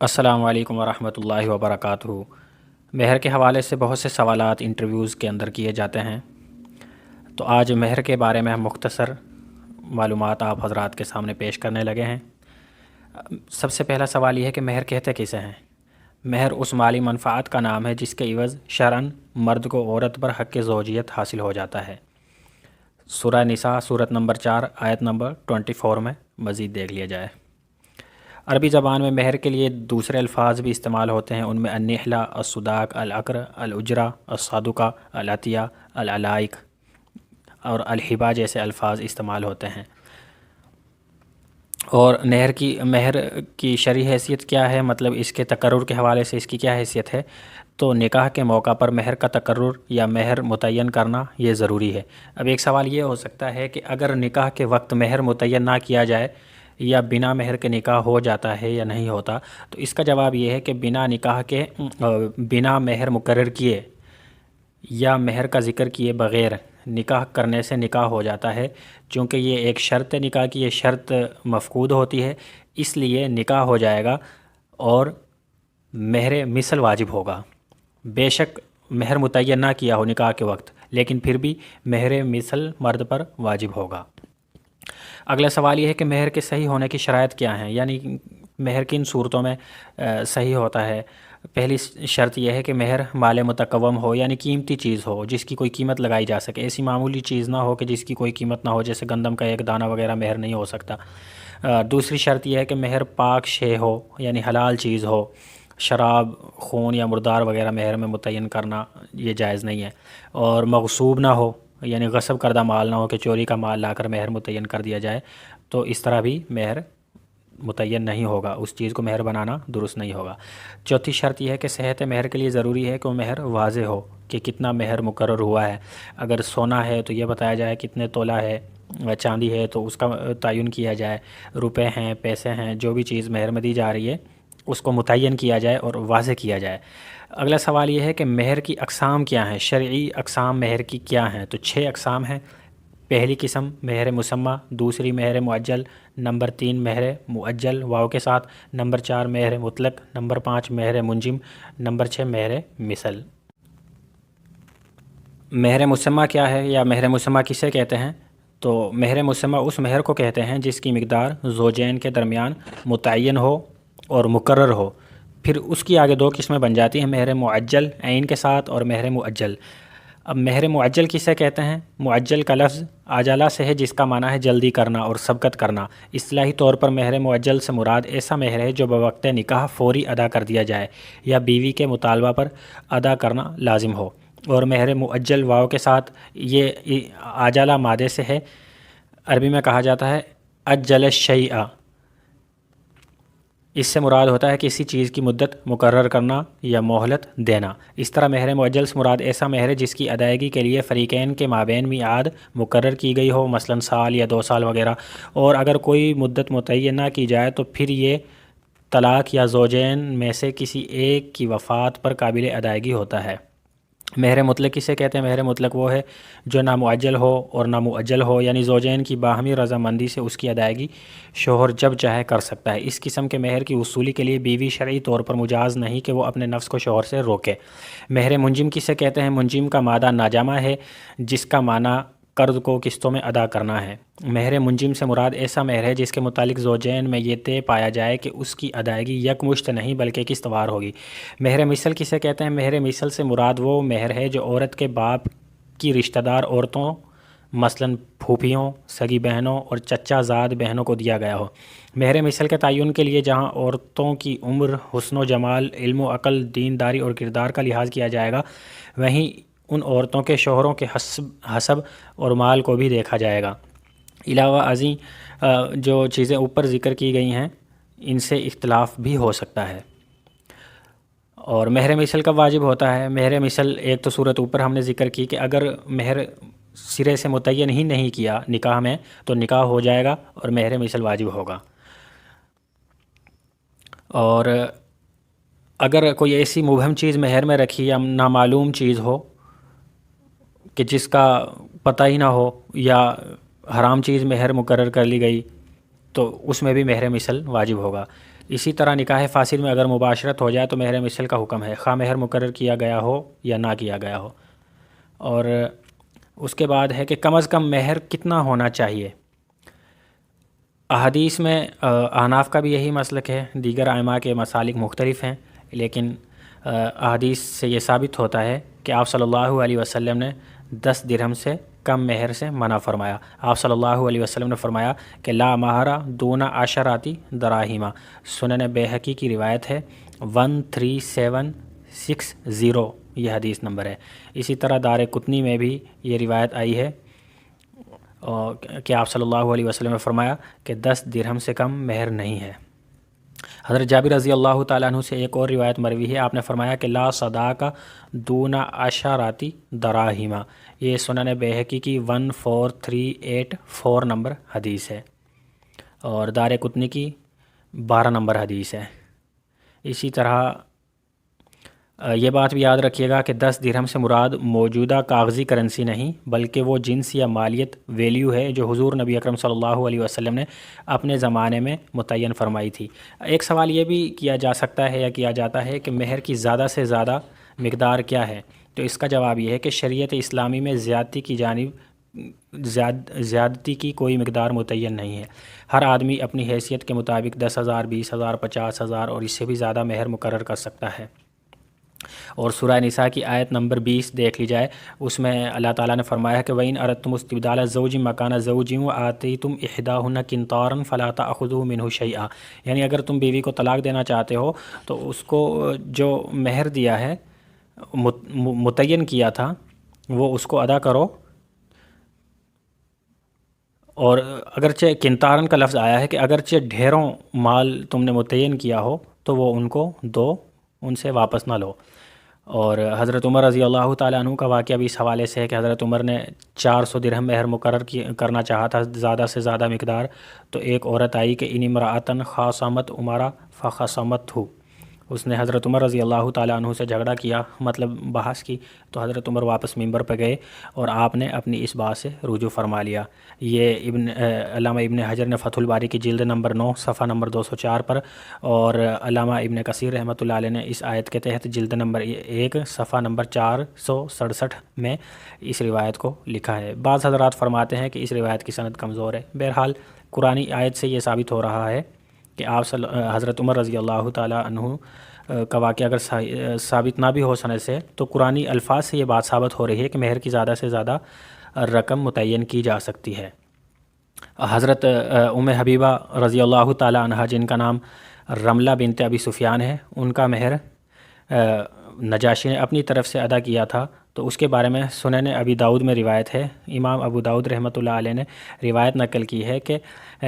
السلام علیکم ورحمۃ اللہ وبرکاتہ۔ مہر کے حوالے سے بہت سے سوالات انٹرویوز کے اندر کیے جاتے ہیں، تو آج مہر کے بارے میں ہم مختصر معلومات آپ حضرات کے سامنے پیش کرنے لگے ہیں۔ سب سے پہلا سوال یہ ہے کہ مہر کہتے کسے ہیں؟ مہر اس مالی منفعت کا نام ہے جس کے عوض شرعاً مرد کو عورت پر حق زوجیت حاصل ہو جاتا ہے۔ سورہ نساء سورۃ نمبر 4 آیت نمبر 24 میں مزید دیکھ لیا جائے۔ عربی زبان میں مہر کے لیے دوسرے الفاظ بھی استعمال ہوتے ہیں، ان میں النحلہ، الصداق، العقر، الاجرہ، الصدقہ، العطیہ، العلائق اور الہبہ جیسے الفاظ استعمال ہوتے ہیں۔ اور مہر کی شرعی حیثیت کیا ہے، مطلب اس کے تقرر کے حوالے سے اس کی کیا حیثیت ہے؟ تو نکاح کے موقع پر مہر کا تقرر یا مہر متعین کرنا یہ ضروری ہے۔ اب ایک سوال یہ ہو سکتا ہے کہ اگر نکاح کے وقت مہر متعین نہ کیا جائے یا بنا مہر کے نکاح ہو جاتا ہے یا نہیں ہوتا، تو اس کا جواب یہ ہے کہ بنا مہر مقرر کیے یا مہر کا ذکر کیے بغیر نکاح کرنے سے نکاح ہو جاتا ہے۔ چونکہ یہ ایک شرط نکاح کی، یہ شرط مفقود ہوتی ہے، اس لیے نکاح ہو جائے گا اور مہر مثل واجب ہوگا۔ بے شک مہر متعین نہ کیا ہو نکاح کے وقت، لیکن پھر بھی مہر مثل مرد پر واجب ہوگا۔ اگلا سوال یہ ہے کہ مہر کے صحیح ہونے کی شرائط کیا ہیں، یعنی مہر کن صورتوں میں صحیح ہوتا ہے؟ پہلی شرط یہ ہے کہ مہر مال متقوم ہو، یعنی قیمتی چیز ہو جس کی کوئی قیمت لگائی جا سکے، ایسی معمولی چیز نہ ہو کہ جس کی کوئی قیمت نہ ہو، جیسے گندم کا ایک دانہ وغیرہ مہر نہیں ہو سکتا۔ دوسری شرط یہ ہے کہ مہر پاک شے ہو، یعنی حلال چیز ہو۔ شراب، خون یا مردار وغیرہ مہر میں متعین کرنا یہ جائز نہیں ہے۔ اور مغصوب نہ ہو، یعنی غصب کردہ مال نہ ہو کہ چوری کا مال لا کر مہر متعین کر دیا جائے، تو اس طرح بھی مہر متعین نہیں ہوگا، اس چیز کو مہر بنانا درست نہیں ہوگا۔ چوتھی شرط یہ ہے کہ صحت مہر کے لیے ضروری ہے کہ وہ مہر واضح ہو کہ کتنا مہر مقرر ہوا ہے۔ اگر سونا ہے تو یہ بتایا جائے کتنے تولہ ہے، چاندی ہے تو اس کا تعین کیا جائے، روپے ہیں، پیسے ہیں، جو بھی چیز مہر میں دی جا رہی ہے اس کو متعین کیا جائے اور واضح کیا جائے۔ اگلا سوال یہ ہے کہ مہر کی اقسام کیا ہیں، شرعی اقسام مہر کی کیا ہیں؟ تو 6 اقسام ہیں۔ پہلی قسم مہر مسمہ، دوسری مہر معجل، نمبر 3 مہر مؤجل واو کے ساتھ، نمبر 4 مہر مطلق، نمبر 5 مہر منجم، نمبر 6 مہر مثل۔ مہر مسمہ کیا ہے یا مہر مسمہ کسے کہتے ہیں؟ تو مہر مسمہ اس مہر کو کہتے ہیں جس کی مقدار زوجین کے درمیان متعین ہو اور مقرر ہو۔ پھر اس کی آگے 2 قسمیں بن جاتی ہیں، مہر معجل عین کے ساتھ اور مہر مؤجل۔ اب مہر معجل کسے کہتے ہیں؟ معجل کا لفظ عجلہ سے ہے جس کا معنی ہے جلدی کرنا اور سبقت کرنا۔ اصطلاحی طور پر مہر معجل سے مراد ایسا مہر ہے جو بوقت نکاح فوری ادا کر دیا جائے یا بیوی کے مطالبہ پر ادا کرنا لازم ہو۔ اور مہر مؤجل واو کے ساتھ، یہ عجلہ مادے سے ہے، عربی میں کہا جاتا ہے اجل الشیء، اس سے مراد ہوتا ہے کسی چیز کی مدت مقرر کرنا یا مہلت دینا۔ اس طرح مہر معجل سے مراد ایسا مہر ہے جس کی ادائیگی کے لیے فریقین کے مابین میعاد مقرر کی گئی ہو، مثلا سال یا 2 سال وغیرہ، اور اگر کوئی مدت متعین نہ کی جائے تو پھر یہ طلاق یا زوجین میں سے کسی ایک کی وفات پر قابل ادائیگی ہوتا ہے۔ مہر مطلق کسے کہتے ہیں؟ مہر مطلق وہ ہے جو نہ معجل ہو اور نہ مؤجل ہو، یعنی زوجین کی باہمی رضامندی سے اس کی ادائیگی شوہر جب چاہے کر سکتا ہے۔ اس قسم کے مہر کی وصولی کے لیے بیوی شرعی طور پر مجاز نہیں کہ وہ اپنے نفس کو شوہر سے روکے۔ مہر منجم کسے کہتے ہیں؟ منجم کا مادہ ناجامہ ہے جس کا معنی قرض کو قسطوں میں ادا کرنا ہے۔ مہر منجم سے مراد ایسا مہر ہے جس کے متعلق زوجین میں یہ طے پایا جائے کہ اس کی ادائیگی یکمشت نہیں بلکہ قسط وار ہوگی۔ مہر مثل کسے کہتے ہیں؟ مہر مثل سے مراد وہ مہر ہے جو عورت کے باپ کی رشتہ دار عورتوں، مثلا پھوپھیوں، سگی بہنوں اور چچا زاد بہنوں کو دیا گیا ہو۔ مہر مثل کے تعین کے لیے جہاں عورتوں کی عمر، حسن و جمال، علم و عقل، دینداری اور کردار کا لحاظ کیا جائے گا، وہیں ان عورتوں کے شوہروں کے حسب اور مال کو بھی دیکھا جائے گا۔ علاوہ ازیں جو چیزیں اوپر ذکر کی گئی ہیں ان سے اختلاف بھی ہو سکتا ہے۔ اور مہر مثل کب واجب ہوتا ہے؟ مہر مثل ایک تو صورت اوپر ہم نے ذکر کی کہ اگر مہر سرے سے متعین ہی نہیں کیا نکاح میں تو نکاح ہو جائے گا اور مہر مثل واجب ہوگا۔ اور اگر کوئی ایسی مبہم چیز مہر میں رکھی یا نامعلوم چیز ہو کہ جس کا پتہ ہی نہ ہو، یا حرام چیز مہر مقرر کر لی گئی، تو اس میں بھی مہر مثل واجب ہوگا۔ اسی طرح نکاح فاسد میں اگر مباشرت ہو جائے تو مہر مثل کا حکم ہے، خواہ مہر مقرر کیا گیا ہو یا نہ کیا گیا ہو۔ اور اس کے بعد ہے کہ کم از کم مہر کتنا ہونا چاہیے۔ احادیث میں احناف کا بھی یہی مسلک ہے، دیگر ائمہ کے مسالک مختلف ہیں، لیکن احادیث سے یہ ثابت ہوتا ہے کہ آپ صلی اللہ علیہ وسلم نے 10 درہم سے کم مہر سے منع فرمایا۔ آپ صلی اللہ علیہ وسلم نے فرمایا کہ لا مہر دون عشراتی دراہیمہ، سنن بیہقی کی روایت ہے 13760، یہ حدیث نمبر ہے۔ اسی طرح دار قطنی میں بھی یہ روایت آئی ہے کہ آپ صلی اللہ علیہ وسلم نے فرمایا کہ 10 درہم سے کم مہر نہیں ہے۔ حضرت جابر رضی اللہ تعالیٰ عنہ سے ایک اور روایت مروی ہے، آپ نے فرمایا کہ لا صداق دون عشراتی دراہیمہ، یہ سنن بیہقی کی 14384 نمبر حدیث ہے اور دار قطنی کی 12 نمبر حدیث ہے۔ اسی طرح یہ بات بھی یاد رکھیے گا کہ 10 درہم سے مراد موجودہ کاغذی کرنسی نہیں، بلکہ وہ جنس یا مالیت ویلیو ہے جو حضور نبی اکرم صلی اللہ علیہ وسلم نے اپنے زمانے میں متعین فرمائی تھی۔ ایک سوال یہ بھی کیا جا سکتا ہے یا کیا جاتا ہے کہ مہر کی زیادہ سے زیادہ مقدار کیا ہے، تو اس کا جواب یہ ہے کہ شریعت اسلامی میں زیادتی کی کوئی مقدار متعین نہیں ہے۔ ہر آدمی اپنی حیثیت کے مطابق 10,000، 20,000، 50,000 اور اس سے بھی زیادہ مہر مقرر کر سکتا ہے۔ اور سورہ نساء کی آیت نمبر 20 دیکھ لی جائے، اس میں اللہ تعالیٰ نے فرمایا کہ وَإِنْ أَرَدْتُمُ اسْتِبْدَالَ زَوْجٍ مَّكَانَ زَوْجٍ وَآتَيْتُمْ إِحْدَاهُنَّ قِنطَارًا فَلَا تَأْخُذُوا مِنْهُ شَيْئًا، یعنی اگر تم بیوی کو طلاق دینا چاہتے ہو تو اس کو جو مہر دیا ہے، متعین کیا تھا، وہ اس کو ادا کرو۔ اور اگرچہ قنطارن کا لفظ آیا ہے کہ اگرچہ ڈھیروں مال تم نے متعین کیا ہو تو وہ ان کو دو، ان سے واپس نہ لو۔ اور حضرت عمر رضی اللہ تعالیٰ عنہ کا واقعہ بھی اس حوالے سے ہے کہ حضرت عمر نے 400 درہم مہر مقرر کرنا چاہا تھا، زیادہ سے زیادہ مقدار، تو ایک عورت آئی کہ ان امرأۃ خاصمت عمرہ فخصمتہ، اس نے حضرت عمر رضی اللہ تعالیٰ عنہ سے جھگڑا کیا، مطلب بحث کی، تو حضرت عمر واپس ممبر پہ گئے اور آپ نے اپنی اس بات سے رجوع فرما لیا۔ یہ علامہ ابن حجر نے فتح الباری کی جلد نمبر 9 صفحہ نمبر 204 پر، اور علامہ ابن کثیر رحمۃ اللہ علیہ نے اس آیت کے تحت جلد نمبر 1 صفحہ نمبر 467 میں اس روایت کو لکھا ہے۔ بعض حضرات فرماتے ہیں کہ اس روایت کی سند کمزور ہے۔ بہرحال قرآنی آیت سے یہ ثابت ہو رہا ہے کہ حضرت عمر رضی اللہ تعالیٰ عنہ کا واقعہ اگر ثابت نہ بھی ہو سند سے، تو قرآنی الفاظ سے یہ بات ثابت ہو رہی ہے کہ مہر کی زیادہ سے زیادہ رقم متعین کی جا سکتی ہے۔ حضرت ام حبیبہ رضی اللہ تعالیٰ عنہ، جن کا نام رملہ بنت ابی سفیان ہے، ان کا مہر نجاشی نے اپنی طرف سے ادا کیا تھا، تو اس کے بارے میں سنن ابی داؤد میں روایت ہے، امام ابو داؤد رحمۃ اللہ علیہ نے روایت نقل کی ہے کہ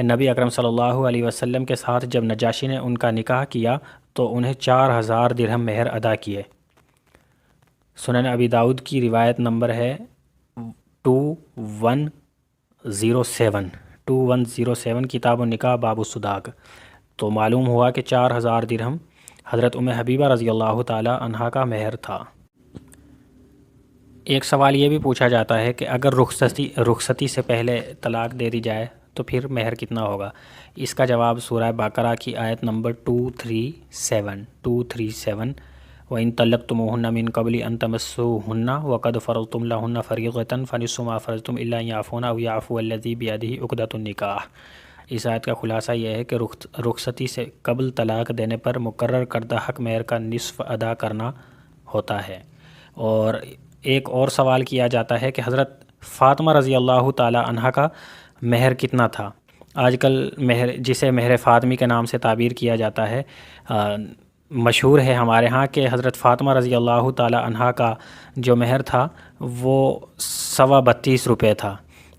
نبی اکرم صلی اللہ علیہ وسلم کے ساتھ جب نجاشی نے ان کا نکاح کیا تو انہیں 4000 درہم مہر ادا کیے۔ سنن ابی داؤد کی روایت نمبر ہے 2107 کتاب النکاح باب الصداق۔ تو معلوم ہوا کہ 4000 درہم حضرت ام حبیبہ رضی اللہ تعالی عنہا کا مہر تھا۔ ایک سوال یہ بھی پوچھا جاتا ہے کہ اگر رخصتی سے پہلے طلاق دے دی جائے تو پھر مہر کتنا ہوگا؟ اس کا جواب سورہ بقرہ کی آیت نمبر 237 وَإِن طَلَّقْتُمُوهُنَّ مِن قَبْلِ أَن تَمَسُّوهُنَّ وَقَدْ فَرَضْتُمْ لَهُنَّ فَرِيضَةً فَنِصْفُ مَا فَرَضْتُمْ إِلَّا أَن يَعْفُونَ أَوْ يَعْفُوَ الَّذِي بِيَدِهِ عُقْدَةُ النِّكَاحِ۔ اس آیت کا خلاصہ یہ ہے کہ رخصتی سے قبل طلاق دینے پر مقرر کردہ حق مہر کا نصف ادا کرنا ہوتا ہے۔ اور ایک اور سوال کیا جاتا ہے کہ حضرت فاطمہ رضی اللہ تعالی عنہا کا مہر کتنا تھا؟ آج کل جسے مہر فاطمی کے نام سے تعبیر کیا جاتا ہے، مشہور ہے ہمارے ہاں کہ حضرت فاطمہ رضی اللہ تعالی عنہا کا جو مہر تھا وہ 32.25 روپے تھا،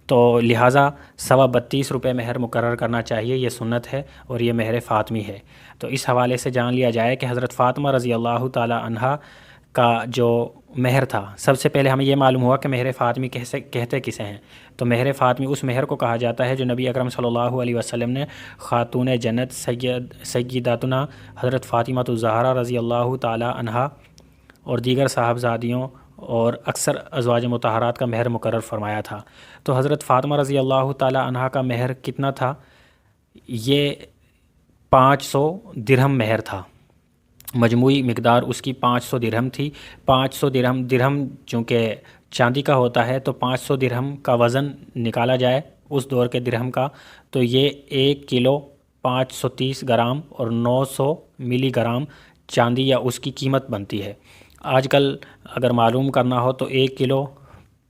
تو لہٰذا 32.25 روپے مہر مقرر کرنا چاہیے، یہ سنت ہے اور یہ مہر فاطمی ہے۔ تو اس حوالے سے جان لیا جائے کہ حضرت فاطمہ رضی اللہ تعالی عنہا کا جو مہر تھا، سب سے پہلے ہمیں یہ معلوم ہوا کہ مہر فاطمی کہتے کسے ہیں، تو مہر فاطمی اس مہر کو کہا جاتا ہے جو نبی اکرم صلی اللہ علیہ وسلم نے خاتون جنت سیداتنا حضرت فاطمہ الزہرا رضی اللہ تعالی عنہا اور دیگر صاحبزادیوں اور اکثر ازواج مطہرات کا مہر مقرر فرمایا تھا۔ تو حضرت فاطمہ رضی اللہ تعالی عنہا کا مہر کتنا تھا، یہ 500 درہم مہر تھا، مجموعی مقدار اس کی 500 درہم تھی۔ 500 درہم چونکہ چاندی کا ہوتا ہے تو 500 درہم کا وزن نکالا جائے اس دور کے درہم کا، تو یہ 1 کلو 530 گرام اور 900 ملی گرام چاندی یا اس کی قیمت بنتی ہے۔ آج کل اگر معلوم کرنا ہو تو 1 کلو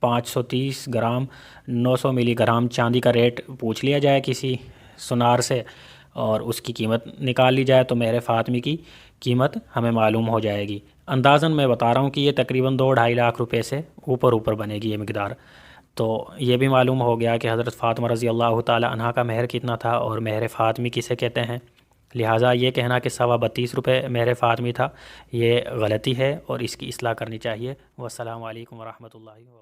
530 گرام 900 ملی گرام چاندی کا ریٹ پوچھ لیا جائے کسی سنار سے اور اس کی قیمت نکال لی جائے تو مہر فاطمی کی قیمت ہمیں معلوم ہو جائے گی۔ اندازاً میں بتا رہا ہوں کہ یہ تقریباً 2-2.5 لاکھ روپے سے اوپر بنے گی یہ مقدار۔ تو یہ بھی معلوم ہو گیا کہ حضرت فاطمہ رضی اللہ تعالی عنہا کا مہر کتنا تھا اور مہر فاطمی کسے کہتے ہیں۔ لہٰذا یہ کہنا کہ 32.5 روپے مہر فاطمی تھا، یہ غلطی ہے اور اس کی اصلاح کرنی چاہیے۔ والسلام علیکم ورحمۃ اللہ وبرکاتہ۔